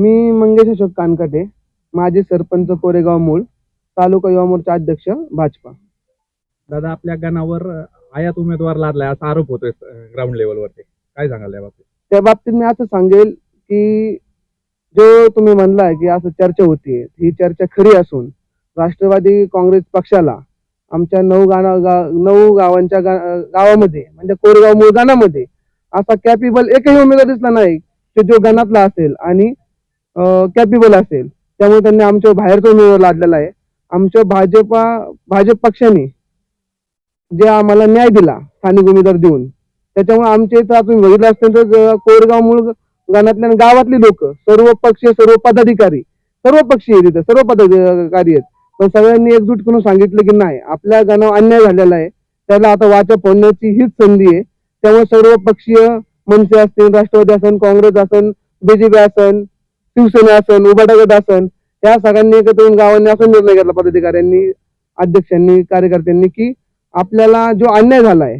मी मंगेश अशोक कानकटे, माजी सरपंच कोरेगाव मूळ, तालुका युवा मोर्चा अध्यक्ष भाजपा. दादा, आपल्या गणावर आयात उमेदवार लादलाय असा आरोप होतोय ग्राउंड लेवलवरती, काय सांगाल या बाबतीत? त्या बाबतीत मी असं सांगेल की जो तुम्ही म्हणलाय की असं चर्चा होतीये, ही चर्चा खरी असून राष्ट्रवादी काँग्रेस पक्षाला आमच्या 9 गावांच्या गावामध्ये म्हणजे कोरेगाव मूळ गणामध्ये असा कॅपेबल एकही उमेदवार दिसला नाही की जो गणातला असेल आणि कॅपेबल असेल. त्यामुळे त्यांनी आमच्या बाहेरचा उमेदवार लादलेला आहे. आमच्या भाजप पक्षाने जे आम्हाला न्याय दिला स्थानिक उमेदवार देऊन, त्याच्यामुळे आमच्या इथं आपण बघितलं असतं तर कोरेगाव मूळ गणातल्या गावातली लोक सर्व पक्ष, सर्व पदाधिकारी, सर्व पक्षीय तिथे सर्व पदाधिकारी आहेत, पण सगळ्यांनी एकजूट करून सांगितलं की नाही, आपल्या गणावर अन्याय झालेला आहे, त्याला आता वाचा फोडण्याची हीच संधी आहे. त्यामुळे सर्व पक्षीय मनसे असतील, राष्ट्रवादी असेल, काँग्रेस असेल, बीजेपी असेल, शिवसेना असेल, उभाटा गट असेल, या सगळ्यांनी एकत्र येऊन गावांनी असा निर्णय घेतला, पदाधिकाऱ्यांनी, अध्यक्षांनी, कार्यकर्त्यांनी, की आपल्याला जो अन्याय झालाय,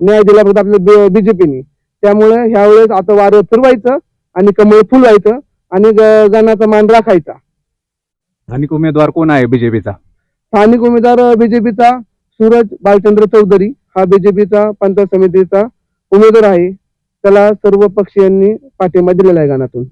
न्याय दिला फक्त आपल्या बीजेपीने, त्यामुळे ह्यावेळेस आता वारं फिरवायचं आणि कमळ फुलवायचं आणि गणाचा मान राखायचा. स्थानिक उमेदवार कोण आहे बीजेपीचा? स्थानिक उमेदवार बीजेपीचा सूरज बालचंद्र चौधरी हा बीजेपीचा पंचायत समितीचा उमेदवार आहे. त्याला सर्व पक्षीयांनी पाठिंबा दिलेला आहे गणातून.